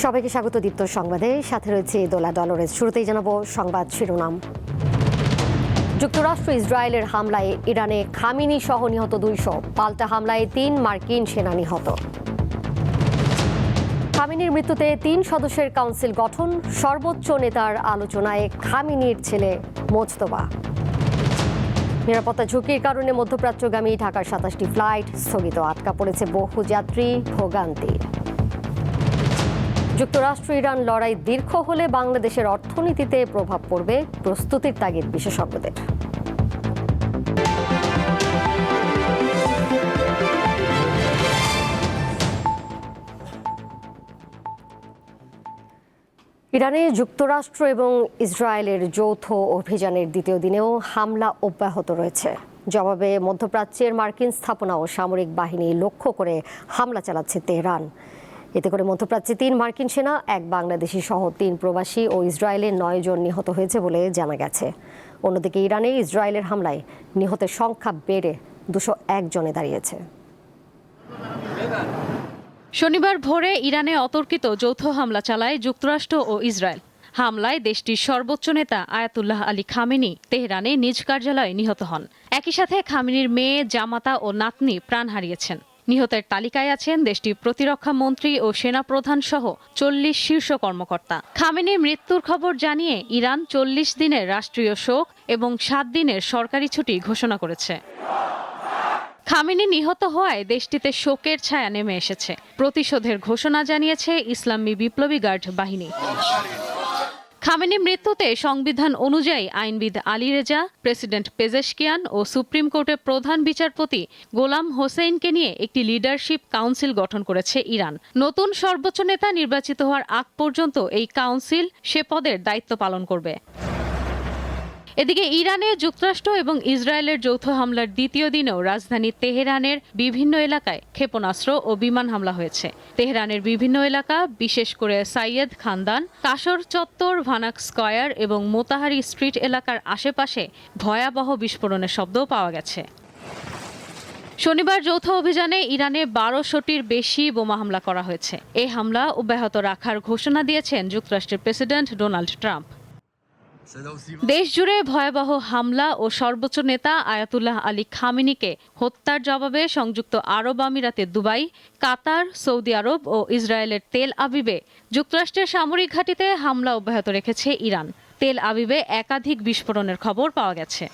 সবাইকে স্বাগত দীপ্ত সংবাদে, সাথে রয়েছে দোলা ডলরেস। শুরুতেই জানাবো সংবাদ শিরোনাম। যুক্তরাষ্ট্র ইসরায়েলের হামলায় ইরানে খামিনি সহ নিহত 200, পাল্টা হামলায় 3 মার্কিন সেনা নিহত। খামিনির মৃত্যুতে 3 সদস্যের কাউন্সিল গঠন, সর্বোচ্চ নেতার আলোচনায় খামিনির ছেলে মোজতবা। নিরাপত্তা ঝুঁকির কারণে মধ্যপ্রাচ্যগামী ঢাকার 27টি ফ্লাইট স্থগিত, আটকা পড়েছে বহু যাত্রী, ভোগান্তি। যুক্তরাষ্ট্র ইরান লড়াই দীর্ঘ হলে বাংলাদেশের অর্থনীতিতে প্রভাব পড়বে, প্রস্তুতির তাগিদ বিশেষজ্ঞদের। ইরানে যুক্তরাষ্ট্র এবং ইসরায়েলের যৌথ অভিযানের দ্বিতীয় দিনেও হামলা অব্যাহত রয়েছে। জবাবে মধ্যপ্রাচ্যের মার্কিন স্থাপনা ও সামরিক বাহিনী লক্ষ্য করে হামলা চালাচ্ছে তেহরান। এতে করে মধ্যপ্রাচ্যে 3 মার্কিন সেনা, 1 বাংলাদেশি সহ 3 প্রবাসী ও ইসরায়েলের 9 জন নিহত হয়েছে বলে জানা গেছে। অন্যদিকে ইরানে ইসরায়েলের হামলায় নিহতের সংখ্যা বেড়ে 201 জনে দাঁড়িয়েছে। শনিবার ভোরে ইরানে অতর্কিত যৌথ হামলা চালায় যুক্তরাষ্ট্র ও ইসরায়েল। হামলায় দেশটির সর্বোচ্চ নেতা আয়াতুল্লাহ আলী খামেনি তেহরানে নিজ কার্যালয়ে নিহত হন। একই সাথে খামেনির মেয়ে, জামাতা ও নাতনি প্রাণ হারিয়েছেন। নিহতের তালিকায় আছেন দেশটির প্রতিরক্ষা মন্ত্রী ও সেনাপ্রধান সহ 40 শীর্ষ কর্মকর্তা। খামেনির মৃত্যুর খবর জানিয়ে ইরান 40 দিনের রাষ্ট্রীয় শোক এবং 7 দিনের সরকারি ছুটি ঘোষণা করেছে। খামেনি নিহত হওয়ায় দেশটিতে শোকের ছায়া নেমে এসেছে। প্রতিশোধের ঘোষণা জানিয়েছে ইসলামী বিপ্লবী গার্ড বাহিনী। খামেনির মৃত্যুতে সংবিধান অনুযায়ী আইনবিদ আলী রেজা, প্রেসিডেন্ট পেজেশকিয়ান ও সুপ্রিম কোর্টের প্রধান বিচারপতি গোলাম হোসেইনকে নিয়ে একটি লিডারশিপ কাউন্সিল গঠন করেছে ইরান। নতুন সর্বোচ্চ নেতা নির্বাচিত হওয়ার আগ পর্যন্ত এই কাউন্সিল সে পদের দায়িত্ব পালন করবে। এদিকে ইরানে যুক্তরাষ্ট্র এবং ইসরায়েলের যৌথ হামলার দ্বিতীয় দিনেও রাজধানী তেহরানের বিভিন্ন এলাকায় ক্ষেপণাস্ত্র ও বিমান হামলা হয়েছে। তেহরানের বিভিন্ন এলাকা, বিশেষ করে সাইয়েদ খানদান, কাসর চত্বর, ভানাক স্কয়ার এবং মোতাহারি স্ট্রিট এলাকার আশেপাশে ভয়াবহ বিস্ফোরণের শব্দও পাওয়া গেছে। শনিবার যৌথ অভিযানে ইরানে 1200টির বেশি বোমা হামলা করা হয়েছে। এই হামলা অব্যাহত রাখার ঘোষণা দিয়েছেন যুক্তরাষ্ট্রের প্রেসিডেন্ট ডোনাল্ড ট্রাম্প। দেশ জুড়ে ভয়াবহ হামলা ও সর্বোচ্চ নেতা আয়াতুল্লাহ আলী খামেনিকে হত্যার জবাবে সংযুক্ত আরব আমিরাতের দুবাই, কাতার, সৌদি আরব ও ইসরায়েলের তেল আবিবে যুক্তরাষ্ট্রের সামরিক ঘাঁটিতে হামলা অব্যাহত রেখেছে ইরান। তেল আবিবে একাধিক বিস্ফোরণের খবর পাওয়া গেছে।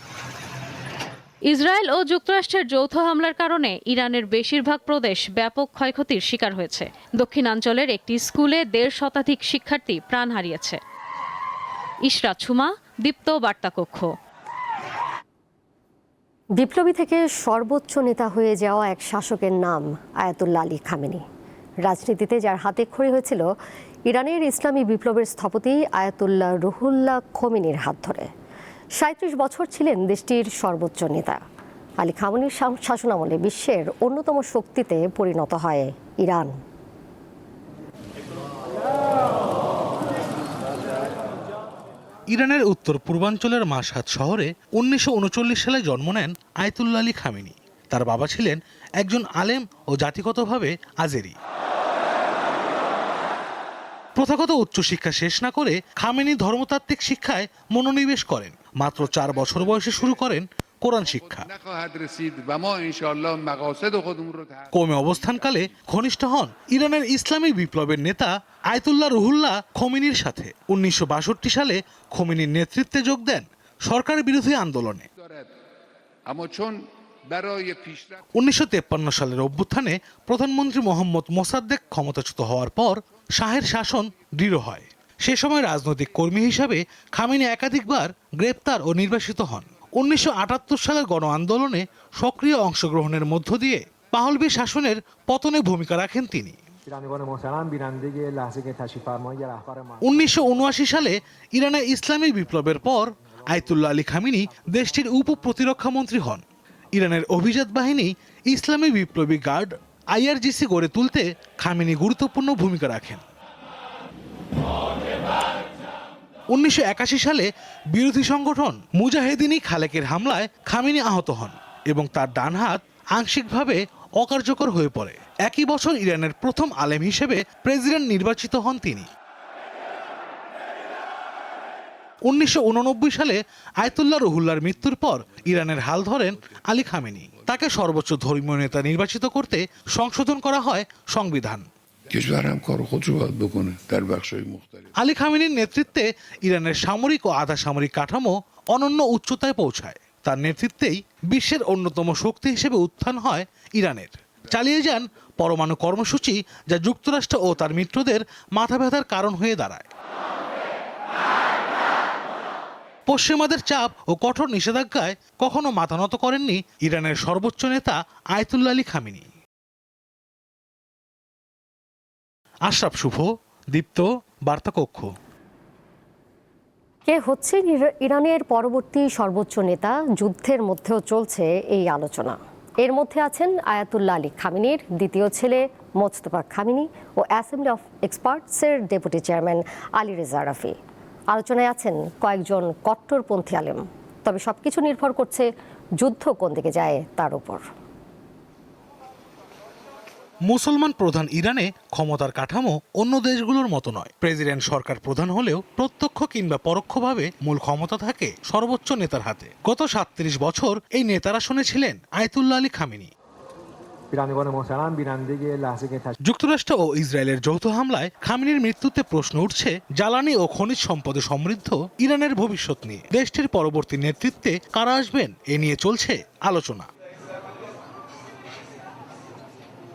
ইসরায়েল ও যুক্তরাষ্ট্রের যৌথ হামলার কারণে ইরানের বেশিরভাগ প্রদেশ ব্যাপক ক্ষয়ক্ষতির শিকার হয়েছে। দক্ষিণাঞ্চলের একটি স্কুলে 1.5 শতাধিক শিক্ষার্থী প্রাণ হারিয়েছে। ইশরাত সুমা, দীপ্ত বার্তা কক্ষ। বিপ্লবী থেকে সর্বোচ্চ নেতা হয়ে যাওয়া এক শাসকের নাম আয়াতুল্লাহ আলী খামেনি। রাজনীতিতে যার হাতে খড়ি হয়েছিল ইরানের ইসলামী বিপ্লবের স্থপতি আয়াতুল্লাহ রুহুল্লাহ খোমেনির হাত ধরে। 37 বছর ছিলেন দেশটির সর্বোচ্চ নেতা। আলী খামেনির শাসনামলে বিশ্বের অন্যতম শক্তিতে পরিণত হয় ইরান। ইরানের উত্তর পূর্বাঞ্চলের মাশহাদ শহরে 1939 সালে জন্ম নেন আয়াতুল্লাহ আলী খামেনি। তার বাবা ছিলেন একজন আলেম ও জাতিগতভাবে আজেরি। প্রথাগত উচ্চশিক্ষা শেষ না করে খামেনি ধর্মতাত্ত্বিক শিক্ষায় মনোনিবেশ করেন। মাত্র 4 বছর বয়সে শুরু করেন কোরআন শিক্ষা। কমে অবস্থানকালে ঘনিষ্ঠ হন ইরানের ইসলামী বিপ্লবের নেতা আয়াতুল্লাহ রুহুল্লাহ খোমেনির সাথে। 1962 সালে খোমেনির নেতৃত্বে যোগ দেন সরকার বিরোধী আন্দোলনে। 1953 সালের অভ্যুত্থানে প্রধানমন্ত্রী মোহাম্মদ মোসাদ্দেক ক্ষমতাচ্যুত হওয়ার পর শাহের শাসন দৃঢ় হয়। সে সময় রাজনৈতিক কর্মী হিসাবে খামেনি একাধিকবার গ্রেপ্তার ও নির্বাসিত হন। 1978 সালের গণ আন্দোলনে সক্রিয় অংশগ্রহণের মধ্য দিয়ে পাহলভি শাসনের পতনে ভূমিকা রাখেন তিনি। 1979 সালে ইরানের ইসলামী বিপ্লবের পর আয়াতুল্লাহ আলী খামেনি দেশটির উপ প্রতিরক্ষা মন্ত্রী হন। ইরানের অভিজাত বাহিনী ইসলামী বিপ্লবী গার্ড IRGC গড়ে তুলতে খামেনি গুরুত্বপূর্ণ ভূমিকা রাখেন। 1981 সালে বিরোধী সংগঠন মুজাহিদিন খালেকের হামলায় খামেনি আহত হন এবং তার ডান হাত আংশিকভাবে অকার্যকর হয়ে পড়ে। একই বছর ইরানের প্রথম আলেম হিসেবে প্রেসিডেন্ট নির্বাচিত হন তিনি। 1989 সালে আয়াতুল্লাহ রুহুল্লাহর মৃত্যুর পর ইরানের হাল ধরেন আলী খামেনি। তাকে সর্বোচ্চ ধর্মীয় নেতা নির্বাচিত করতে সংশোধন করা হয় সংবিধান। আলী খামেনির নেতৃত্বে ইরানের সামরিক ও আধা সামরিক কাঠামো অনন্য উচ্চতায় পৌঁছায়। তার নেতৃত্বেই বিশ্বের অন্যতম শক্তি হিসেবে উত্থান হয় ইরানের। চালিয়ে যান পরমাণু কর্মসূচি, যা যুক্তরাষ্ট্র ও তার মিত্রদের মাথা ব্যথার কারণ হয়ে দাঁড়ায়। পশ্চিমাদের চাপ ও কঠোর নিষেধাজ্ঞায় কখনো মাথা নত করেননি ইরানের সর্বোচ্চ নেতা আয়াতুল্লাহ আলী খামেনি। আশরাফ শুভ, দীপ্ত, বার্তা কক্ষ। কে হচ্ছেন ইরানের পরবর্তী সর্বোচ্চ নেতা? যুদ্ধের মধ্যেও চলছে এই আলোচনা। এর মধ্যে আছেন আয়াতুল্লাহ আলী খামেনির দ্বিতীয় ছেলে মোজতবা খামেনি ও অ্যাসেম্বলি অফ এক্সপার্টসের deputy chairman Ali Reza Arafi. আলোচনায় আছেন কয়েকজন কট্টরপন্থী আলেম। তবে সবকিছু নির্ভর করছে যুদ্ধ কোন দিকে যায় তার উপর। মুসলমান প্রধান ইরানে ক্ষমতার কাঠামো অন্য দেশগুলোর মতো নয়। প্রেসিডেন্ট সরকার প্রধান হলেও প্রত্যক্ষ কিংবা পরোক্ষভাবে মূল ক্ষমতা থাকে সর্বোচ্চ নেতার হাতে। গত 37 বছর এই নেতার আসনে ছিলেন আয়াতুল্লাহ আলী খামেনি। যুক্তরাষ্ট্র ও ইসরায়েলের যৌথ হামলায় খামেনির মৃত্যুতে প্রশ্ন উঠছে জ্বালানি ও খনিজ সম্পদে সমৃদ্ধ ইরানের ভবিষ্যৎ নিয়ে। দেশটির পরবর্তী নেতৃত্বে কারা আসবেন এ নিয়ে চলছে আলোচনা।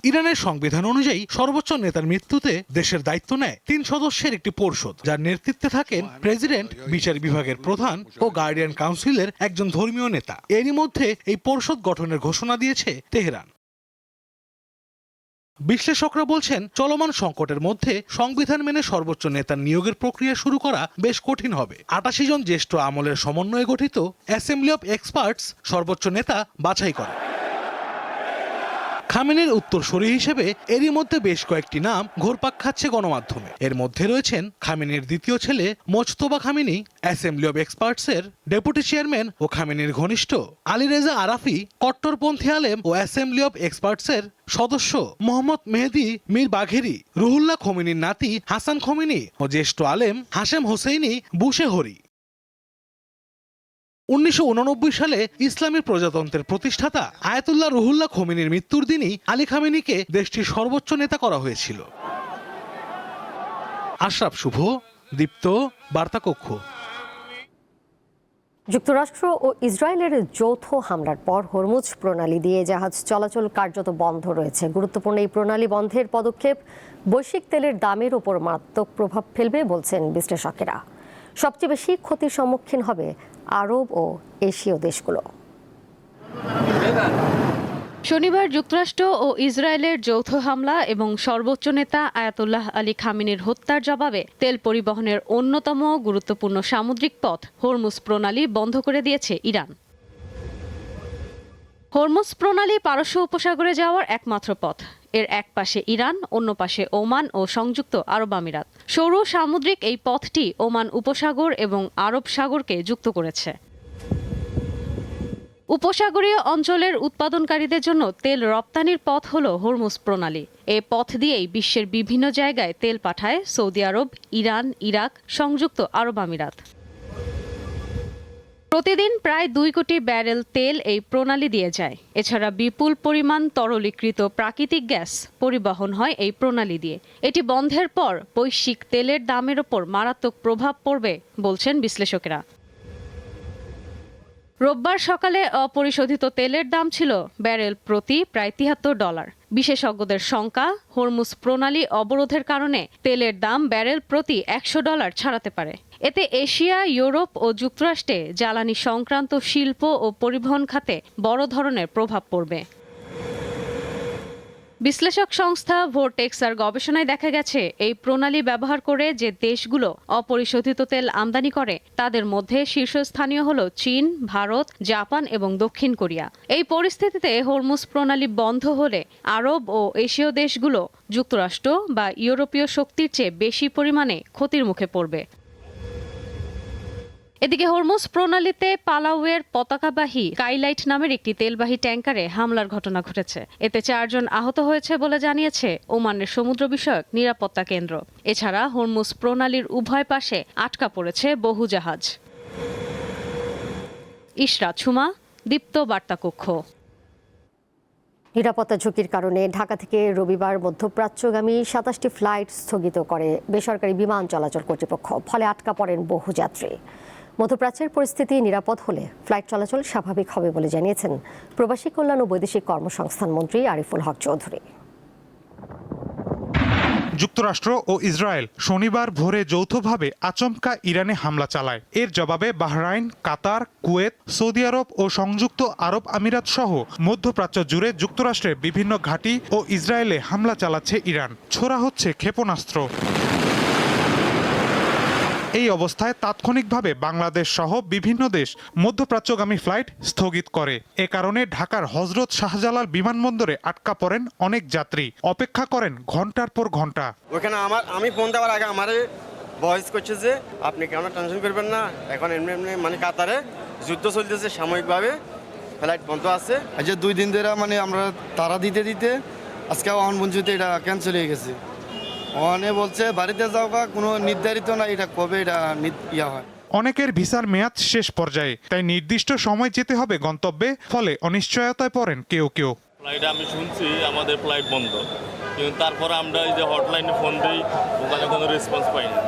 ইরানের সংবিধান অনুযায়ী সর্বোচ্চ নেতার মৃত্যুতে দেশের দায়িত্ব নেয় 3 সদস্যের একটি পরিষদ, যার নেতৃত্বে থাকেন প্রেসিডেন্ট, বিচার বিভাগের প্রধান ও গার্ডিয়ান কাউন্সিলের একজন ধর্মীয় নেতা। এরই মধ্যে এই পরিষদ গঠনের ঘোষণা দিয়েছে তেহরান। বিশ্লেষকরা বলছেন, চলমান সংকটের মধ্যে সংবিধান মেনে সর্বোচ্চ নেতার নিয়োগের প্রক্রিয়া শুরু করা বেশ কঠিন হবে। 88 জন জ্যেষ্ঠ আমলের সমন্বয়ে গঠিত অ্যাসেম্বলি অফ এক্সপার্টস সর্বোচ্চ নেতা বাছাই করে। খামেনির উত্তরসূরি হিসেবে এরই মধ্যে বেশ কয়েকটি নাম ঘুরপাক খাচ্ছে গণমাধ্যমে। এর মধ্যে রয়েছেন খামেনির দ্বিতীয় ছেলে মোজতবা খামেনি, অ্যাসেম্বলি অব এক্সপার্টসের ডেপুটি চেয়ারম্যান ও খামেনির ঘনিষ্ঠ আলী রেজা আরাফি, কট্টরপন্থী আলেম ও অ্যাসেম্বলি অব এক্সপার্টসের সদস্য মোহাম্মদ মেহেদি মীর বাঘেরি, রুহুল্লাহ খোমেনির নাতি হাসান খোমেনি ও জ্যেষ্ঠ আলেম হাশেম হোসেইনি বুশেহরি। 1989 সালে ইসলামী প্রজাতন্ত্রের প্রতিষ্ঠাতা আয়াতুল্লাহ রুহুল্লাহ খোমেনির মৃত্যুর দিনই আলী খামেনিকে দেশটির সর্বোচ্চ নেতা করা হয়েছিল। আশরাফ শুভ, দীপ্ত, বার্তা কক্ষ। যুক্তরাষ্ট্র ও ইসরায়েলের যৌথ হামলার পর হরমুজ প্রণালী দিয়ে জাহাজ চলাচল কার্যত বন্ধ রয়েছে। গুরুত্বপূর্ণ এই প্রণালী বন্ধের পদক্ষেপ বৈশ্বিক তেলের দামের উপর মারাত্মক প্রভাব ফেলবে বলছেন বিশ্লেষকেরা। সবচেয়ে বেশি ক্ষতির সম্মুখীন হবে আরব ও এশীয় দেশগুলো। শনিবার যুক্তরাষ্ট্র ও ইসরায়েলের যৌথ হামলা এবং সর্বোচ্চ নেতা আয়াতুল্লাহ আলী খামেনির হত্যার জবাবে তেল পরিবহনের অন্যতম গুরুত্বপূর্ণ সামুদ্রিক পথ হরমুজ প্রণালী বন্ধ করে দিয়েছে ইরান। হরমুজ প্রণালী পারস্য উপসাগরে যাওয়ার একমাত্র পথ। এর এক পাশে ইরান, অন্য পাশে ওমান ও সংযুক্ত আরব আমিরাত। সৌর সামুদ্রিক এই পথটি ওমান উপসাগর এবং আরব সাগরকে যুক্ত করেছে। উপসাগরীয় অঞ্চলের উৎপাদনকারীদের জন্য তেল রপ্তানির পথ হল হরমুজ প্রণালী। এ পথ দিয়েই বিশ্বের বিভিন্ন জায়গায় তেল পাঠায় সৌদি আরব, ইরান, ইরাক, সংযুক্ত আরব আমিরাত। প্রতিদিন প্রায় 2 কোটি ব্যারেল তেল এই প্রণালী দিয়ে যায়। এছাড়া বিপুল পরিমাণ তরলীকৃত প্রাকৃতিক গ্যাস পরিবহন হয় এই প্রণালী দিয়ে। এটি বন্ধের পর বৈশ্বিক তেলের দামের ওপর মারাত্মক প্রভাব পড়বে বলছেন বিশ্লেষকেরা। রোববার সকালে অপরিশোধিত তেলের দাম ছিল ব্যারেল প্রতি প্রায় $73। বিশেষজ্ঞদের শঙ্কা, হরমুজ প্রণালী অবরোধের কারণে তেলের দাম ব্যারেল প্রতি $100 ছাড়াতে পারে। এতে এশিয়া, ইউরোপ ও যুক্তরাষ্ট্রে জ্বালানি সংক্রান্ত শিল্প ও পরিবহন খাতে বড় ধরনের প্রভাব পড়বে। বিশ্লেষক সংস্থা ভোরটেক্সার গবেষণায় দেখা গেছে, এই প্রণালী ব্যবহার করে যে দেশগুলো অপরিশোধিত তেল আমদানি করে তাদের মধ্যে শীর্ষস্থানীয় হল চীন, ভারত, জাপান এবং দক্ষিণ কোরিয়া। এই পরিস্থিতিতে হরমুজ প্রণালী বন্ধ হলে আরব ও এশীয় দেশগুলো যুক্তরাষ্ট্র বা ইউরোপীয় শক্তির চেয়ে বেশি পরিমাণে ক্ষতির মুখে পড়বে। এদিকে হরমুজ প্রণালীতে পালাউয়ের পতাকাবাহী স্কাইলাইট নামের একটি তেলবাহী ট্যাংকারে হামলার ঘটনা ঘটেছে। এতে 4 জন আহত হয়েছে বলে জানিয়েছে ওমানের সমুদ্র বিষয়ক নিরাপত্তা কেন্দ্র। এছাড়া হরমুজ প্রণালীর উভয় পাশে আটকা পড়েছে বহু জাহাজ। ইশরাত সুমা, দীপ্ত বার্তা কক্ষ। নিরাপত্তা ঝুঁকির কারণে ঢাকা থেকে রবিবার মধ্যপ্রাচ্যগামী 27টি ফ্লাইট স্থগিত করে বেসরকারি বিমান চলাচল কর্তৃপক্ষ। ফলে আটকা পড়েন বহু যাত্রী। মধ্যপ্রাচ্যের পরিস্থিতি নিরাপদ হলে ফ্লাইট চলাচল স্বাভাবিক হবে বলে জানিয়েছেন প্রবাসী কল্যাণ ও বৈদেশিক কর্মসংস্থান মন্ত্রী আরিফুল হক চৌধুরী। যুক্তরাষ্ট্র ও ইসরায়েল শনিবার ভোরে যৌথভাবে আচমকা ইরানে হামলা চালায়। এর জবাবে বাহরাইন, কাতার, কুয়েত, সৌদি আরব ও সংযুক্ত আরব আমিরাত সহ মধ্যপ্রাচ্য জুড়ে যুক্তরাষ্ট্রের বিভিন্ন ঘাঁটি ও ইসরায়েলে হামলা চালাচ্ছে ইরান। ছোড়া হচ্ছে ক্ষেপণাস্ত্র। এই অবস্থায় তাৎক্ষণিকভাবে বাংলাদেশ সহ বিভিন্ন দেশ মধ্যপ্রাচ্যগামী ফ্লাইট স্থগিত করে। এ কারণে ঢাকার হযরত শাহজালাল বিমানবন্দরে আটকা পড়েন অনেক যাত্রী। অপেক্ষা করেন ঘন্টার পর ঘন্টা। ওখানে আমি ফোন দেওয়ার আগে আমারে ভয়েস করছে যে আপনি কেন টেনশন করবেন না, এখন এমনি এমনি মানে কাতারে যুদ্ধ চলতেছে, সাময়িকভাবে ফ্লাইট বন্ধ আছে। আচ্ছা 2 দিন ধরে মানে আমরা তারা দিতে আজকে অন পর্যন্ত এটা ক্যান্সেল হয়ে গেছে। অনে বলছে বাড়িতে যাও বা কোনো নির্ধারিত না, এটা কবে এটা হয়। অনেকের ভিসার মেয়াদ শেষ পর্যায়ে, তাই নির্দিষ্ট সময় যেতে হবে গন্তব্যে। ফলে অনিশ্চয়তায় পড়েন কেউ কেউ। ফ্লাইট আমি শুনছি আমাদের ফ্লাইট বন্ধ, কিন্তু তারপরে আমরা এই যে হটলাইনে ফোন দিই, ওখানে কোনো রেসপন্স পাই না।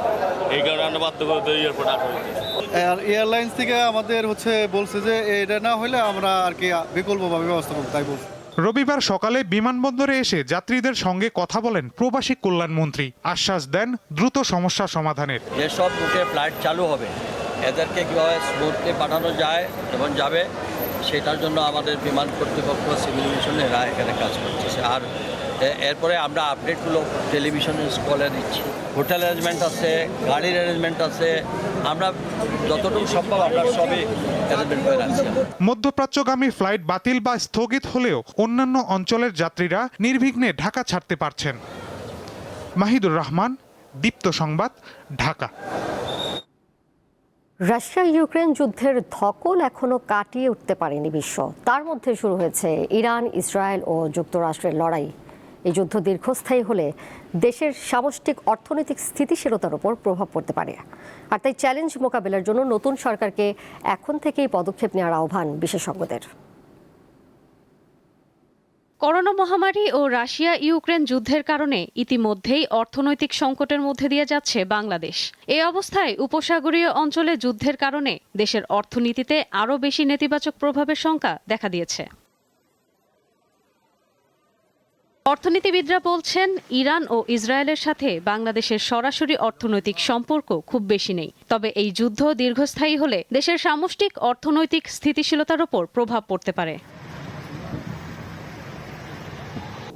এই কারণে আমরা বাধ্য করে এয়ারপোর্ট আসা হয়েছে। এয়ারলাইন্স থেকে আমাদের বলছে যে এটা না হলে আমরা আর কি বিকল্পভাবে ব্যবস্থা করব, তাই বলছে। রবিবার সকালে বিমানবন্দরে এসে যাত্রীদের সঙ্গে কথা বলেন প্রবাসী কল্যাণ মন্ত্রী। আশ্বাস দেন দ্রুত সমস্যা সমাধানের। যেসব রুটে ফ্লাইট চালু হবে এদেরকে কীভাবে স্মুথলি পাঠানো যায় এবং যাবে, সেটার জন্য আমাদের বিমান কর্তৃপক্ষ, সিভিল এভিয়েশন এরা এখানে কাজ করতেছে। আর এরপরে আমরা আপডেটগুলো টেলিভিশনের কলে দিচ্ছি। হোটেল অ্যারেঞ্জমেন্ট আছে, গাড়ির অ্যারেঞ্জমেন্ট আছে, আমরা যতটুকু সম্ভব আমরা সবই অ্যারেঞ্জমেন্ট করে রাখছি। মধ্যপ্রাচ্যগামী ফ্লাইট বাতিল বা স্থগিত হলেও অন্যান্য অঞ্চলের যাত্রীরা নির্বিঘ্নে ঢাকা ছাড়তে পারছেন। মাহিদুর রহমান, দীপ্ত সংবাদ, ঢাকা। রাশিয়া ইউক্রেন যুদ্ধের ধকল এখনো কাটিয়ে উঠতে পারেনি বিশ্ব। তার মধ্যে শুরু হয়েছে ইরান, ইসরায়েল ও যুক্তরাষ্ট্রের লড়াই। এই যুদ্ধ দীর্ঘস্থায়ী হলে দেশের সামষ্টিক অর্থনৈতিক স্থিতিশীলতার উপর প্রভাব পড়তে পারে। আর তাই চ্যালেঞ্জ মোকাবেলার জন্য নতুন সরকারকে এখন থেকেই পদক্ষেপ নেওয়ার আহ্বান বিশেষজ্ঞদের। করোনা মহামারী ও রাশিয়া ইউক্রেন যুদ্ধের কারণে ইতিমধ্যেই অর্থনৈতিক সংকটের মধ্যে দিয়ে যাচ্ছে বাংলাদেশ। এই অবস্থায় উপসাগরীয় অঞ্চলে যুদ্ধের কারণে দেশের অর্থনীতিতে আরও বেশি নেতিবাচক প্রভাবের শঙ্কা দেখা দিয়েছে। অর্থনীতিবিদরা বলছেন, ইরান ও ইসরায়েলের সাথে বাংলাদেশের সরাসরি অর্থনৈতিক সম্পর্ক খুব বেশি নেই। তবে এই যুদ্ধ দীর্ঘস্থায়ী হলে দেশের সামষ্টিক অর্থনৈতিক স্থিতিশীলতার উপর প্রভাব পড়তে পারে।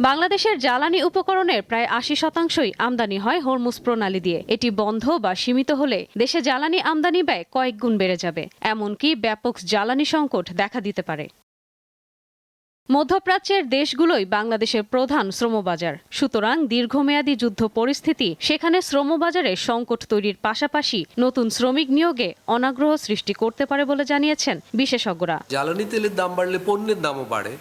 বাংলাদেশের জ্বালানি উপকরণের প্রায় ৮০% আমদানি হয় হরমুজ প্রণালী দিয়ে। এটি বন্ধ বা সীমিত হলে দেশে জ্বালানি আমদানি ব্যয় কয়েক গুণ বেড়ে যাবে। এমনকি ব্যাপক জ্বালানি সংকট দেখা দিতে পারে। মধ্যপ্রাচ্যের দেশগুলোই বাংলাদেশের প্রধান শ্রমবাজার। সুতরাং দীর্ঘমেয়াদী যুদ্ধ পরিস্থিতি সেখানে শ্রমবাজারে সংকট তৈরির পাশাপাশি নতুন শ্রমিক নিয়োগে অনাগ্রহ সৃষ্টি করতে পারে বলে জানিয়েছেন বিশেষজ্ঞরা। জ্বালানি তেলের দাম বাড়লে পণ্যের দামও বাড়ে,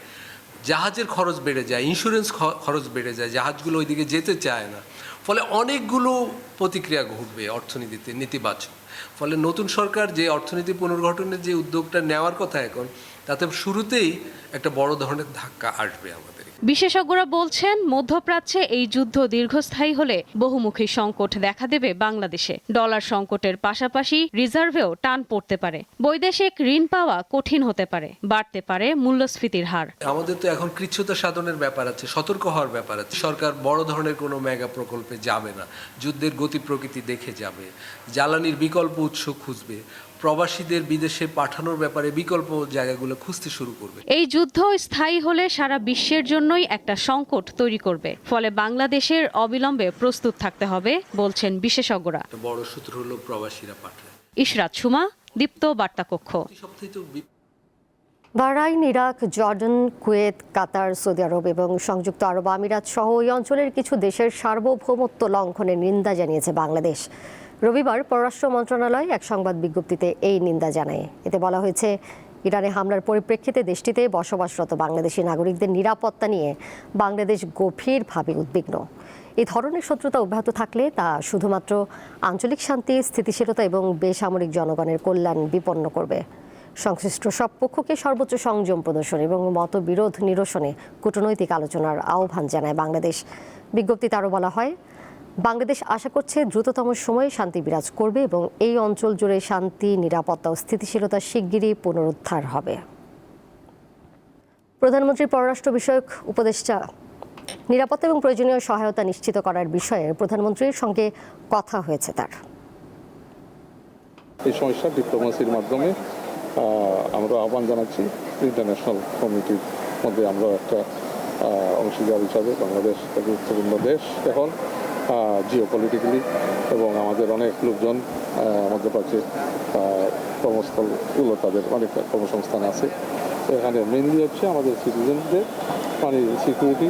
জাহাজের খরচ বেড়ে যায়, ইন্স্যুরেন্স খরচ বেড়ে যায়, জাহাজগুলো ওইদিকে যেতে চায় না। ফলে অনেকগুলো প্রতিক্রিয়া ঘটবে অর্থনীতিতে নেতিবাচক। ফলে নতুন সরকার যে অর্থনীতি পুনর্গঠনের যে উদ্যোগটা নেওয়ার কথা এখন, তাতে শুরুতেই একটা বড় ধরনের ধাক্কা আসবে আমাদের। বিশেষজ্ঞরা বলছেন, মধ্যপ্রাচ্যে এই যুদ্ধ দীর্ঘস্থায়ী হলে বহুমুখী সংকট দেখা দেবে বাংলাদেশে। ডলার সংকটের পাশাপাশি রিজার্ভেও টান পড়তে পারে। বৈদেশিক ঋণ পাওয়া কঠিন হতে পারে, বাড়তে পারে মূল্যস্ফীতির হার। আমাদের তো এখন কৃচ্ছ্রতা সাধনের ব্যাপার আছে, সতর্ক হওয়ার ব্যাপার আছে। সরকার বড় ধরনের কোনো মেগা প্রকল্পে যাবে না, যুদ্ধের গতি প্রকৃতি দেখে যাবে, জ্বালানির বিকল্প উৎস খুঁজবে, প্রবাসীদের বিদেশে পাঠানোর ব্যাপারে বিকল্প জায়গাগুলো খুঁজতে শুরু করবে। এই যুদ্ধ স্থায়ী হলে সারা বিশ্বের জন্যই একটা সংকট তৈরি করবে। ফলে বাংলাদেশের অবিলম্বে প্রস্তুত থাকতে হবে বলছেন বিশেষজ্ঞরা। বড় সূত্র হলো প্রবাসীরা পাঠায়। ইশরাত সুমা, দীপ্ত বার্তা কক্ষ। বাহরাইন, ইরাক, জর্ডান, কুয়েত, কাতার, সৌদি আরব এবং সংযুক্ত আরব আমিরাত সহ ওই অঞ্চলের কিছু দেশের সার্বভৌমত্ব লঙ্ঘনের নিন্দা জানিয়েছে বাংলাদেশ। রবিবার পররাষ্ট্র মন্ত্রণালয় এক সংবাদ বিজ্ঞপ্তিতে এই নিন্দা জানায়। এতে বলা হয়েছে, ইরানে হামলার পরিপ্রেক্ষিতে দেশটিতে বসবাসরত বাংলাদেশি নাগরিকদের নিরাপত্তা নিয়ে বাংলাদেশ গভীরভাবে উদ্বিগ্ন। এই ধরনের শত্রুতা অব্যাহত থাকলে তা শুধুমাত্র আঞ্চলিক শান্তি, স্থিতিশীলতা এবং বেসামরিক জনগণের কল্যাণ বিপন্ন করবে। সংশ্লিষ্ট সব পক্ষকে সর্বোচ্চ সংযম প্রদর্শন এবং মতবিরোধ নিরসনে কূটনৈতিক আলোচনার আহ্বান জানায় বাংলাদেশ। বিজ্ঞপ্তিতে আরও বলা হয়, বাংলাদেশ আশা করছে দ্রুততম সময়ে শান্তি বিরাজ করবে এবং এই অঞ্চল জুড়ে শান্তি, নিরাপত্তা ও স্থিতিশীলতা শিগগিরই পুনরুদ্ধার হবে। প্রধানমন্ত্রীর পররাষ্ট্র বিষয়ক উপদেষ্টা নিরাপত্তা এবং প্রয়োজনীয় সহায়তা নিশ্চিত করার বিষয়ে প্রধানমন্ত্রীর সঙ্গে কথা হয়েছে তার। এই সমস্যা ডিপ্লোমেসির মাধ্যমে আমরা আহ্বান জানাচ্ছি। ইন্টারন্যাশনাল কমিউনিটির মধ্যে আমরা একটা অংশীদার হিসাবে বাংলাদেশ একটা গুরুত্বপূর্ণ দেশ এখন জিওপলিটিক্যালি, এবং আমাদের অনেক লোকজন মধ্যপ্রাচ্যে কর্মস্থলগুলো তাদের অনেক কর্মসংস্থান আছে। এখানে মেইনলি হচ্ছে আমাদের সিটিজেনদের সিকিউরিটি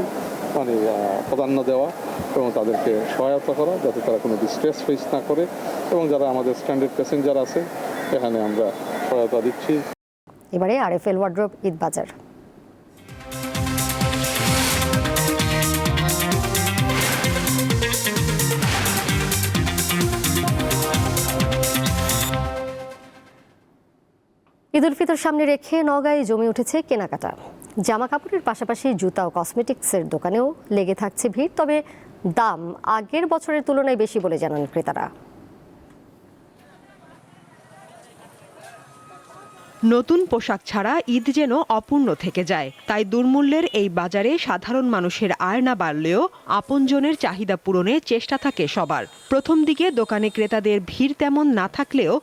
প্রাধান্য দেওয়া এবং তাদেরকে সহায়তা করা যাতে তারা কোনো ডিস্ট্রেস ফেস না করে, এবং যারা আমাদের স্ট্যান্ডার্ড প্যাসেঞ্জার আছে এখানে আমরা সহায়তা দিচ্ছি। এবারে আরএফএল ওয়ার্ড্রোব ঈদ বাজার। ঈদ উল ফিতর সামনে রেখে নওগাঁয় জমে উঠেছে কেনাকাটা। জামা কাপড়ের পাশাপাশি জুতা ও কসমেটিক্সের দোকানেও লেগে থাকছে ভিড়, তবে দাম আগের বছরের তুলনায় বেশি বলে জানান ক্রেতারা। নতুন পোশাক ছাড়া ঈদ যেন অপূর্ণ থেকে যায়, তাই দুর্মূল্যের এই বাজারে সাধারণ মানুষের আয় না বাড়লেও আপনজনের চাহিদা পূরণে চেষ্টা থাকে সবার। প্রথম দিকে দোকানে ক্রেতাদের ভিড় তেমন না থাকলেও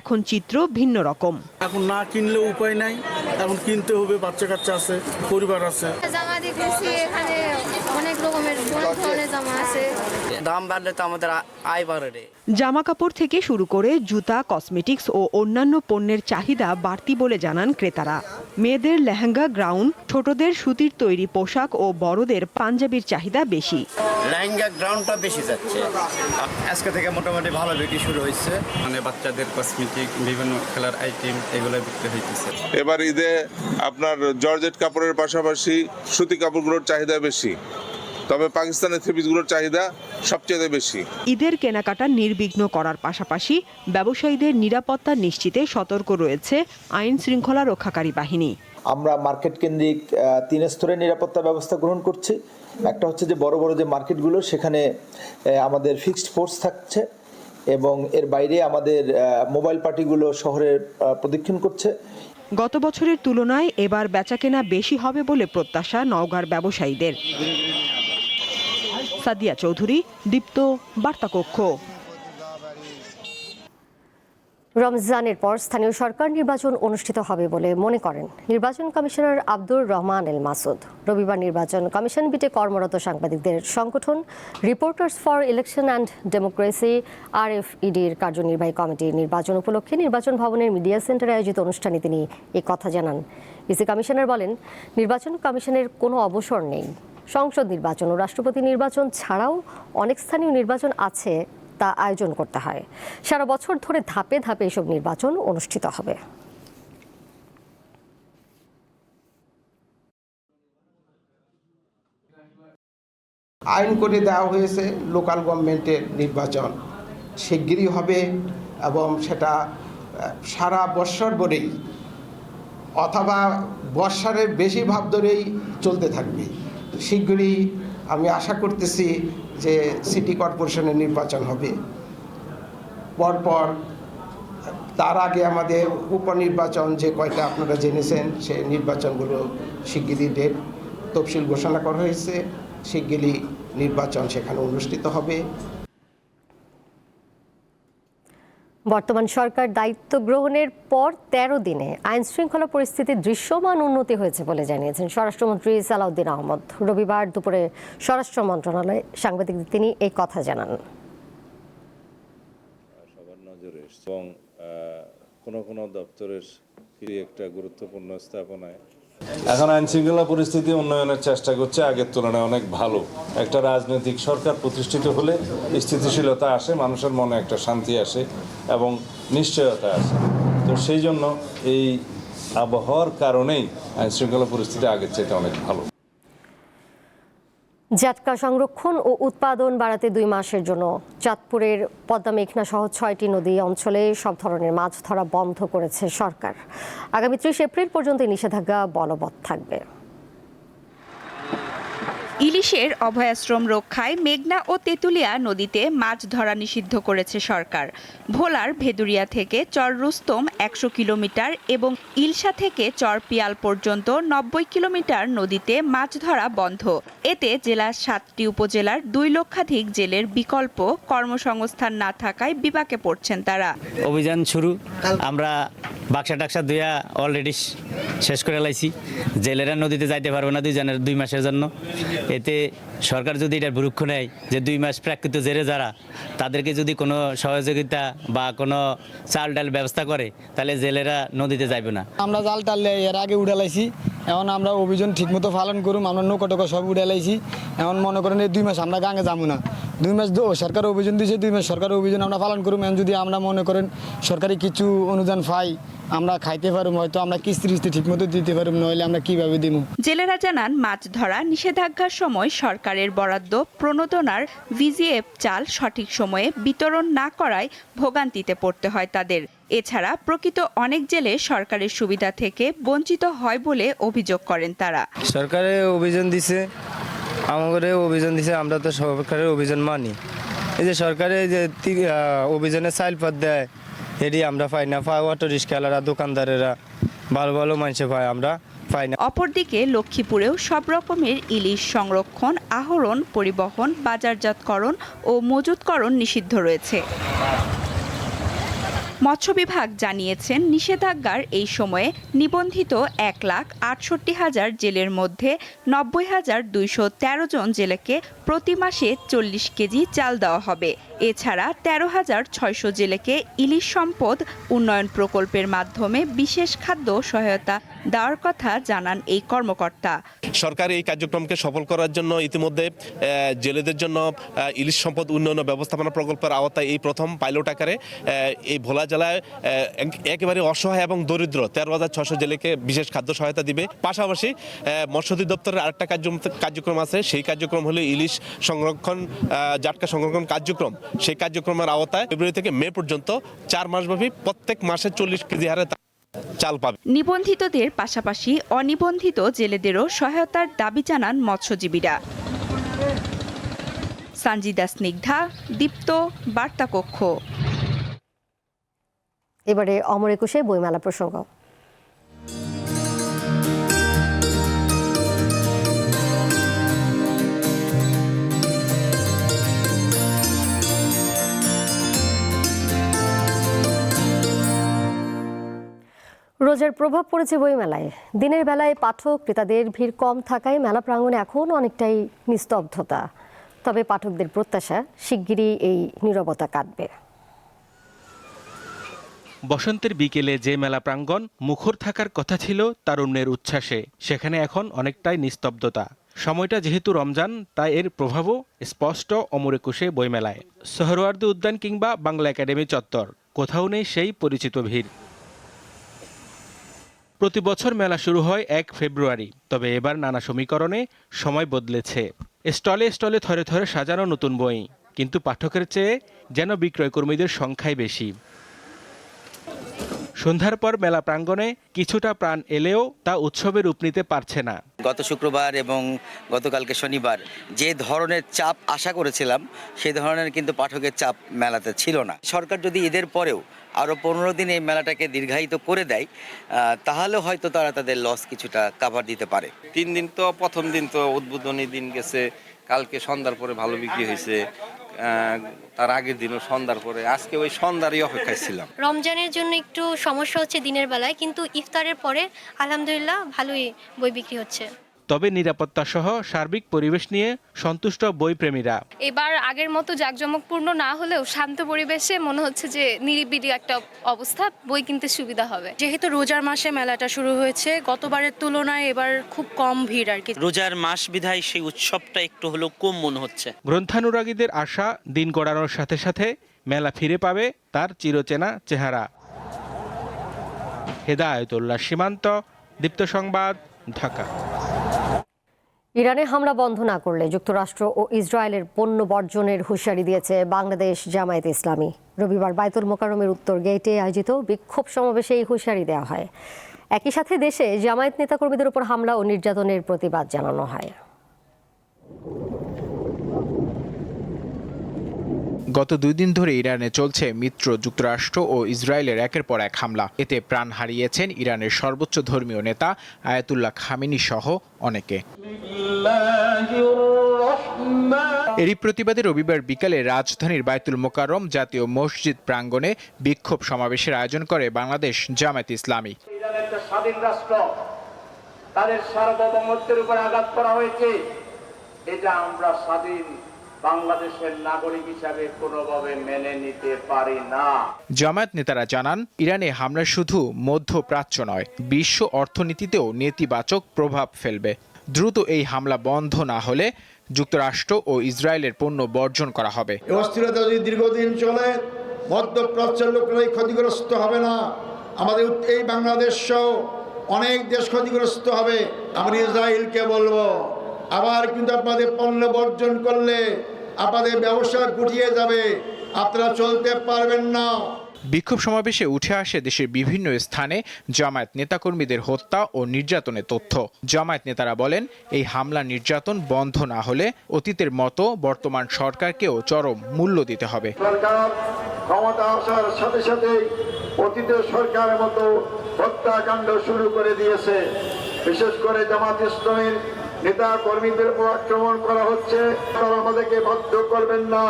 এখন চিত্র ভিন্ন রকম। এখন না কিনলেও উপায় নাই, এখন কিনতে হবে, বাচ্চা কাচ্চা আছে, পরিবার আছে। জামা দেখতেছি এখানে অনেক রকমের ধরনের জামা আছে, দাম বাড়লে তো আমাদের আয় বাড়ে। জামা কাপড় থেকে শুরু করে জুতা, কসমেটিক্স ও অন্যান্য পণ্যের চাহিদা বাড়তি বলে জানান ক্রেতারা। মেয়েদের লেহেঙ্গা, গাউন, ছোটদের সুতির তৈরি পোশাক ও বড়দের পাঞ্জাবির চাহিদা বেশি। লেহেঙ্গা গ্রাউন্ডটা বেশি যাচ্ছে, আজকে থেকে মোটামুটি ভালো বিক্রি শুরু হয়েছে। মানে বাচ্চাদের কসমেটিক, বিভিন্ন খেলার আইটেম এগুলো বিক্রি হইতেছে। এবার ঈদে আপনার জর্জেট কাপড়ের পাশাপাশি সুতি কাপড়গুলোর চাহিদা বেশি, তবে পাকিস্তানের থ্রি পিসগুলোর চাহিদা সবচেয়ে বেশি। ঈদের কেনাকাটা নির্বিঘ্ন করার পাশাপাশি ব্যবসায়ীদের নিরাপত্তা নিশ্চিতে সতর্ক রয়েছে আইন শৃঙ্খলা রক্ষাকারী বাহিনী। আমরা মার্কেট কেন্দ্রিক 3 স্তরের নিরাপত্তা ব্যবস্থা গ্রহণ করছি। একটা হচ্ছে যে বড় বড় যে মার্কেটগুলো, সেখানে আমাদের ফিক্সড ফোর্স থাকছে এবং এর বাইরে আমাদের মোবাইল পার্টিগুলো শহরে প্রদক্ষিণ করছে। গত বছরের তুলনায় এবার বেচাকেনা বেশি হবে বলে প্রত্যাশা নওগাঁর ব্যবসায়ীদের। সাদিয়া চৌধুরী, দীপ্ত, বার্তাকক্ষ। রমজানের পর স্থানীয় সরকার নির্বাচন অনুষ্ঠিত হবে বলে মনে করেন নির্বাচন কমিশনার আব্দুর রহমান এল মাসুদ। রবিবার নির্বাচন কমিশন বিটে কর্মরত সাংবাদিকদের সংগঠন reporters for election and democracy RFEDর কার্যনির্বাহী কমিটির নির্বাচন উপলক্ষে নির্বাচন ভবনের মিডিয়া সেন্টারে আয়োজিত অনুষ্ঠানে তিনি এই কথা জানান। ইসি কমিশনার বলেন, নির্বাচন কমিশনের কোনো অবসর নেই। সংসদ নির্বাচন ও রাষ্ট্রপতি নির্বাচন ছাড়াও অনেক স্থানীয় নির্বাচন আছে, তা আয়োজন করতে হয়। সারা বছর ধরে ধাপে ধাপে এসব নির্বাচন অনুষ্ঠিত হবে। আইন করে দেওয়া হয়েছে লোকাল গভর্নমেন্টের নির্বাচন শিগগিরই হবে এবং সেটা সারা বৎসর ধরেই অথবা বৎসরের বেশি ভাব ধরেই চলতে থাকবে। শিগগিরই আমি আশা করতেছি যে সিটি কর্পোরেশনের নির্বাচন হবে। পরপর তার আগে আমাদের উপনির্বাচন যে কয়টা আপনারা জেনেছেন, সে নির্বাচনগুলো শিগগিরই ডেট তফসিল ঘোষণা করা হয়েছে। শিগগিরই নির্বাচন সেখানে অনুষ্ঠিত হবে। বর্তমান সরকার দায়িত্ব গ্রহণের পর 13 দিনে আইন শৃঙ্খলা পরিস্থিতির দৃশ্যমান উন্নতি হয়েছে বলে জানিয়েছেন স্বরাষ্ট্রমন্ত্রী সালাউদ্দিন আহমদ। রবিবার দুপুরে স্বরাষ্ট্র মন্ত্রণালয়ে সাংবাদিকদের তিনি এই কথা জানান। সবার নজরে এবং কোনো দপ্তরের একটা গুরুত্বপূর্ণ স্থাপনায় এখন আইন শৃঙ্খলা পরিস্থিতি উন্নয়নের চেষ্টা করছে, আগের তুলনায় অনেক ভালো। একটা রাজনৈতিক সরকার প্রতিষ্ঠিত হলে স্থিতিশীলতা আসে, মানুষের মনে একটা শান্তি আসে এবং নিশ্চয়তা আসে। তো সেই জন্য এই আবহাওয়ার কারণেই আইন শৃঙ্খলা পরিস্থিতি আগের চাইতে অনেক ভালো। জাটকা সংরক্ষণ ও উৎপাদন বাড়াতে 2 মাসের জন্য চাঁদপুরের পদ্মা মেঘনা সহ 6টি নদী অঞ্চলে সব ধরনের মাছ ধরা বন্ধ করেছে সরকার। আগামী 30 এপ্রিল পর্যন্ত নিষেধাজ্ঞা বলবৎ থাকবে। ইলিশের অভয়াশ্রম রক্ষায় মেঘনা ও তেঁতুলিয়া নদীতে মাছ ধরা নিষিদ্ধ করেছে সরকার। ভোলার ভেদুরিয়া থেকে চর রুস্তম 100 কিলোমিটার এবং ইলশা থেকে চর পিয়াল পর্যন্ত 90 কিলোমিটার নদীতে মাছ ধরা বন্ধ। এতে জেলার 7টি উপজেলার 2 লক্ষাধিক জেলের বিকল্প কর্মসংস্থান না থাকায় বিপাকে পড়ছেন তারা। অভিযান শুরু, আমরা বাক্সা টাক্সা দুয়া অলরেডি শেষ করে লাইছি। জেলেরা নদীতে যাইতে পারবে না 2 মাসের জন্য। এতে সরকার যদি এটার ভুরুক্ষ নেয় যে 2 মাস প্রাকৃত জেলে যারা, তাদেরকে যদি কোনো সহযোগিতা বা কোনো চাল ডাল ব্যবস্থা করে, তাহলে জেলেরা নদীতে যাইবে না। আমরা জাল টাল এর আগে উড়ে লাইছি, এখন আমরা অভিযান ঠিকমতো পালন করুম, আমরা নৌকা টোকা সব উড়ে লাইছি। এখন মনে করেন এই 2 মাস আমরা গাঙে যাবো না। 2 মাস সরকার অভিযান দিয়েছে, 2 মাস সরকার অভিযান আমরা পালন করুম। এখন যদি আমরা মনে করেন সরকারি কিছু অনুদান পাই, আমরা খাইতে পারুম, হয়তো আমরা কিস্তি ঠিকমতো দিতে পারুম, নইলে আমরা কিভাবে দিব। জেলেরা জানান মাছ ধরা নিষেধাজ্ঞার সময় সরকারের বরাদ্দ প্রণোদনার ভিজিএফ চাল সঠিক সময়ে বিতরণ না করায় ভোগান্তিতে পড়তে হয় তাদের। এছাড়া প্রকৃত অনেক জেলে সরকারের সুবিধা থেকে বঞ্চিত হয় বলে অভিযোগ করেন তারা। সরকারের অভিযান দিছে, আমাদের অভিযান দিছে, আমরা তো সরকারের অভিযান মানি। এই যে সরকারের যে অভিযানে চাইলপাত দেয়, এটি আমরা পাই না। অটো রিক্সাওয়ালারা, দোকানদারেরা, ভালো ভালো মানুষে পায়, আমরা পাই না। অপরদিকে লক্ষ্মীপুরেও সব রকমের ইলিশ সংরক্ষণ, আহরণ, পরিবহন, বাজারজাতকরণ ও মজুতকরণ নিষিদ্ধ রয়েছে। মৎস্য বিভাগ জানিয়েছেন নিষেধাজ্ঞার এই সময়ে নিবন্ধিত 1,68,000 জেলের মধ্যে 90,213 জন জেলেকে প্রতি মাসে 40 কেজি চাল দেওয়া হবে। এছাড়া 13,600 জেলেকে ইলিশ সম্পদ উন্নয়ন প্রকল্পের মাধ্যমে বিশেষ খাদ্য সহায়তা দেওয়ার কথা জানান এই কর্মকর্তা। সরকার এই কার্যক্রমকে সফল করার জন্য ইতিমধ্যে জেলেদের জন্য ইলিশ সম্পদ উন্নয়ন ব্যবস্থাপনা প্রকল্পের আওতায় এই প্রথম পাইলট আকারে এই ভোলা জেলায় একেবারে অসহায় এবং দরিদ্র 13,600 জেলেকে বিশেষ খাদ্য সহায়তা দিবে। পাশাপাশি মৎস্য অধিদপ্তরের আরেকটা কার্যক্রম আছে, সেই কার্যক্রম হলো ইলিশ সংরক্ষণ, জাটকা সংরক্ষণ কার্যক্রম। সেই কার্যক্রমের আওতায় ফেব্রুয়ারি থেকে মে পর্যন্ত 4 মাসব্যাপী প্রত্যেক মাসে 40 কেজি হারে চাল পাবে। নিবন্ধিতদের পাশাপাশি অনিবন্ধিত জেলেদেরও সহায়তার দাবি জানান মৎস্যজীবীরা। সঞ্জিদা স্নিগ্ধা, দীপ্ত, বার্তা কক্ষ। এবারে অমর একুশে বইমেলা প্রসঙ্গ। রোজার প্রভাব পড়েছে বইমেলায়। দিনের বেলায় পাঠক ক্রেতাদের ভিড় কম থাকায় মেলা প্রাঙ্গণে এখন অনেকটাই নিস্তব্ধতা। তবে পাঠকদের প্রত্যাশা শিগগিরই এই নীরবতা কাটবে। বসন্তের বিকেলে যে মেলা প্রাঙ্গণ মুখর থাকার কথা ছিল তারুণ্যের উচ্ছ্বাসে, সেখানে এখন অনেকটাই নিস্তব্ধতা। সময়টা যেহেতু রমজান, তাই এর প্রভাবও স্পষ্ট অমর একুশে বইমেলায়। সোহরাওয়ার্দী উদ্যান কিংবা বাংলা একাডেমি চত্বর, কোথাও নেই সেই পরিচিত ভিড়। প্রতি বছর মেলা শুরু হয় 1 ফেব্রুয়ারি, তবে এবার নানা সমীকরণে সময় বদলেছে। স্টলে স্টলে থরে থরে সাজানো নতুন বই, কিন্তু পাঠকের চেয়ে যেন বিক্রয়কর্মীদের সংখ্যাই বেশি। সন্ধ্যার পর মেলা প্রাঙ্গণে কিছুটা প্রাণ এলেও তা উৎসবে রূপ নিতে পারছে না। গত শুক্রবার এবং গতকালকে শনিবার যে ধরনের চাপ আশা করেছিলাম, সেই ধরনের কিন্তু পাঠকের চাপ মেলাতে ছিল না। সরকার যদি ঈদের পরেও আরও 15 দিন এই মেলাটাকে দীর্ঘায়িত করে দেয়, তাহলে হয়তো তারা তাদের লস কিছুটা কাভার দিতে পারে। 3 দিন তো, প্রথম দিন তো উদ্বোধনী দিন গেছে, কালকে সন্ধ্যার পরে ভালো বিক্রি হয়েছে, তার আগের দিনও সন্ধ্যার পরে, আজকে ওই সন্ধ্যারই অপেক্ষায় ছিলাম। রমজানের জন্য একটু সমস্যা হচ্ছে দিনের বেলায়, কিন্তু ইফতারের পরে আলহামদুলিল্লাহ ভালোই বই বিক্রি হচ্ছে। তবে নিরাপত্তা সহ সার্বিক পরিবেশ নিয়ে সন্তুষ্ট বইপ্রেমীরা। এবার আগের মতো জাঁকজমকপূর্ণ না হলেও শান্ত পরিবেশে মনে হচ্ছে যে নিরিবিলি একটা অবস্থা, বই কিনতে সুবিধা হবে। যেহেতু রোজার মাসে মেলাটা শুরু হয়েছে, গতবারের তুলনায় এবার খুব কম ভিড় আর কি। রোজার মাস বিধায় সেই উৎসবটা একটু হলেও কম মনে হচ্ছে। গ্রন্থানুরাগীদের আশা দিন গড়ানোর সাথে সাথে মেলা ফিরে পাবে তার চিরচেনা চেহারা। হেদায়েতুল্লাহ সীমান্ত, দীপ্ত সংবাদ, ঢাকা। ইরানে হামলা বন্ধ না করলে যুক্তরাষ্ট্র ও ইসরায়েলের পণ্য বর্জনের হুঁশিয়ারি দিয়েছে বাংলাদেশ জামায়াতে ইসলামী। রবিবার বায়তুল মোকাররমের উত্তর গেটে আয়োজিত বিক্ষোভ সমাবেশে এই হুঁশিয়ারি দেওয়া হয়। একই সাথে দেশে জামায়াত নেতাকর্মীদের উপর হামলা ও নির্যাতনের প্রতিবাদ জানানো হয়। গত 2 দিন ধরে ইরানে চলছে মিত্র যুক্তরাষ্ট্র ও ইসরায়েলের একের পর এক হামলা। এতে প্রাণ হারিয়েছেন ইরানের সর্বোচ্চ ধর্মীয় নেতা আয়াতুল্লাহ খামেনি সহ অনেকে। এরই প্রতিবাদে রবিবার বিকালে রাজধানীর বায়তুল মোকাররম জাতীয় মসজিদ প্রাঙ্গণে বিক্ষোভ সমাবেশের আয়োজন করে বাংলাদেশ জামায়াতে ইসলামী। ইরানের স্বাধীন রাষ্ট্র, তাদের সার্বভৌমত্বের উপর আঘাত করা হয়েছে, এটা আমরা স্বাধীন বাংলাদেশের নাগরিক হিসাবে কোনোভাবে মেনে নিতে পারি না। জামায়াত নেতারা জানান, ইরানে হামলা শুধু মধ্যপ্রাচ্য নয়, বিশ্ব অর্থনীতিতেও নেতিবাচক প্রভাব ফেলবে। দ্রুত এই হামলা বন্ধ না হলে যুক্তরাষ্ট্র ও ইসরায়েলের পণ্য বর্জন করা হবে। অস্থিরতা যদি দীর্ঘদিন চলে, মধ্যপ্রাচ্যের লোকেরাই ক্ষতিগ্রস্ত হবে না, আমাদের এই বাংলাদেশ সহ অনেক দেশ ক্ষতিগ্রস্ত হবে। আমরা ইসরায়েলকে বলবো, আবার কিন্তু আপনাদের পণ্য বর্জন করলে আপনাদের ব্যবসা গুটিয়ে যাবে, আপনারা চলতে পারবেন না। বিক্ষোভ সমাবেশে উঠে আসে দেশের বিভিন্ন স্থানে জামায়াত নেতাকর্মীদের হত্যা ও নির্যাতনের তথ্য। জামায়াত নেতারা বলেন, এই হামলা নির্যাতন বন্ধ না হলে অতীতের মতো বর্তমান সরকারকেও চরম মূল্য দিতে হবে। সরকার ক্ষমতা আসার সাথে সাথে অতীতের সরকারের মতো হত্যাকাণ্ড শুরু করে দিয়েছে। বিশেষ করে জামায়াত ইসলামীর নেতা কর্মীদের উপর আক্রমণ করা হচ্ছে। তারা আমাদেরকে বাধ্য করবেন না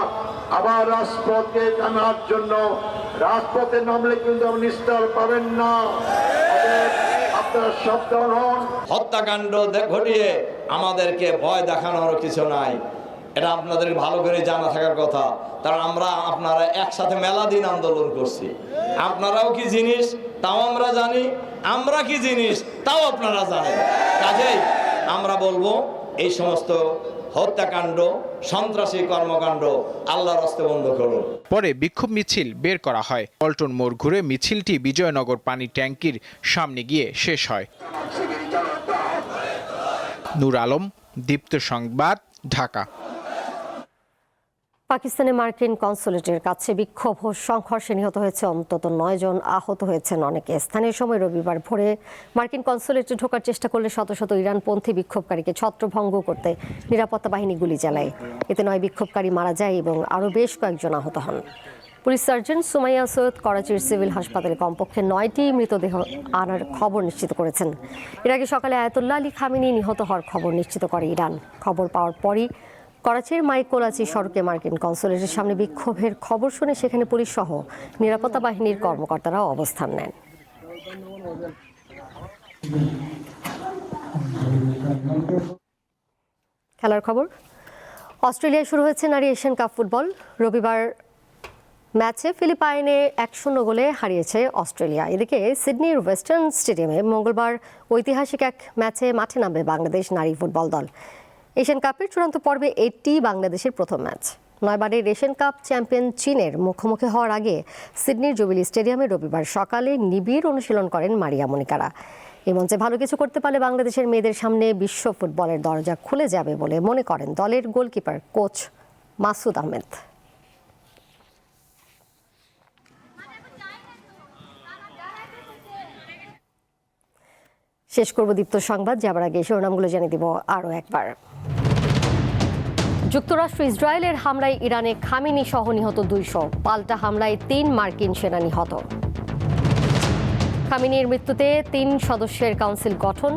আবার রাজপথে নামার জন্য। রাজপথে নামলে কিন্তু আপনি নিস্তার পাবেন না, আপনারা সাবধান হন। হত্যাকাণ্ড ঘটিয়ে আমাদেরকে ভয় দেখানোর কিছু নাই, এটা আপনাদের ভালো করে জানা থাকার কথা। কারণ আপনারা একসাথে মেলা দিন আন্দোলন করছি, আপনারাও কি জিনিস তাও আমরা জানি, আমরা কি জিনিস তাও আপনারা জানেন। কাজেই আমরা বলবো, এই সমস্ত হত্যাকাণ্ড, সন্ত্রাসী কর্মকাণ্ড আল্লাহর রাস্তে বন্ধ করুন। পরে বিক্ষোভ মিছিল বের করা হয়। পল্টন মোড় ঘুরে মিছিলটি বিজয়নগর পানি ট্যাঙ্কির সামনে গিয়ে শেষ হয়। নূর আলম, দীপ্ত সংবাদ, ঢাকা। পাকিস্তানে মার্কিন কনসুলেটের কাছে বিক্ষোভ ও সংঘর্ষে নিহত হয়েছে অন্তত 9 জন, আহত হয়েছেন অনেকে। স্থানীয় সময় রবিবার ভোরে মার্কিন কনসুলেটে ঢোকার চেষ্টা করলে শত শত ইরানপন্থী বিক্ষোভকারীকে ছত্রভঙ্গ করতে নিরাপত্তা বাহিনী গুলি চালায়। এতে 9 বিক্ষোভকারী মারা যায় এবং আরও বেশ কয়েকজন আহত হন। পুলিশ সার্জন সুমাইয়া সৈয়দ করাচির সিভিল হাসপাতালে কমপক্ষে 9টি মৃতদেহ আনার খবর নিশ্চিত করেছেন। এর আগে সকালে আয়াতুল্লাহ আলী খামেনি নিহত হওয়ার খবর নিশ্চিত করে ইরান। খবর পাওয়ার পরই করাচির মাইকোলাচি সড়কে মার্কিন কনসুলেটের সামনে বিক্ষোভের খবর শুনে সেখানে পুলিশ সহ নিরাপত্তা বাহিনীর কর্মকর্তারাও অবস্থান নেন। খেলার খবর। অস্ট্রেলিয়ায় শুরু হয়েছে নারী এশিয়ান কাপ ফুটবল। রবিবার ম্যাচে ফিলিপাইনে 1-0 গোলে হারিয়েছে অস্ট্রেলিয়া। এদিকে সিডনির ওয়েস্টার্ন স্টেডিয়ামে মঙ্গলবার ঐতিহাসিক এক ম্যাচে মাঠে নামবে বাংলাদেশ নারী ফুটবল দল। এশিয়ান কাপের চূড়ান্ত পর্বে এটি বাংলাদেশের প্রথম ম্যাচ। 9 বারের এশিয়ান কাপ চ্যাম্পিয়ন চীনের মুখোমুখি হওয়ার আগে সিডনির জুবিলি স্টেডিয়ামে রবিবার সকালে নিবিড় অনুশীলন করেন মারিয়া মনিকারা। এই মঞ্চে ভালো কিছু করতে পারলে বাংলাদেশের মেয়েদের সামনে বিশ্ব ফুটবলের দরজা খুলে যাবে বলে মনে করেন দলের গোলকিপার কোচ মাসুদ আহমেদ। শেষ করব দীপ্ত সংবাদ, যাবার আগে শিরোনামগুলো জানিয়ে দিব আরও একবার। যুক্তরাষ্ট্র ইসরায়েলের হামলায় ইরানে খামেনি সহ নিহত 200, পাল্টা হামলায় 3 মার্কিন সেনা নিহত। খামেনির মৃত্যুতে 3 সদস্যের কাউন্সিল গঠন,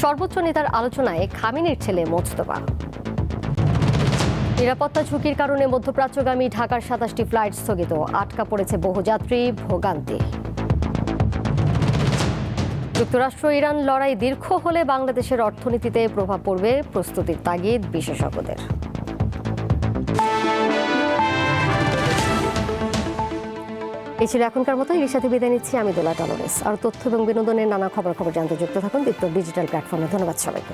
সর্বোচ্চ নেতার আলোচনায় খামেনির ছেলে মোজতবা। নিরাপত্তা ঝুঁকির কারণে মধ্যপ্রাচ্যগামী ঢাকার 27টি ফ্লাইট স্থগিত, আটকা পড়েছে বহুযাত্রী, ভোগান্তি। যুক্তরাষ্ট্র ইরান লড়াই দীর্ঘ হলে বাংলাদেশের অর্থনীতিতে প্রভাব পড়বে, প্রস্তুতির তাগিদ বিশেষজ্ঞদের। এই ছিল এখনকার মতো। এর সাথে বিদায় নিচ্ছি আমি দোলা টলরেস। আর তথ্য এবং বিনোদনের নানা খবর জানতে যুক্ত থাকুন দীপ্ত ডিজিটাল প্ল্যাটফর্মে। ধন্যবাদ সবাইকে।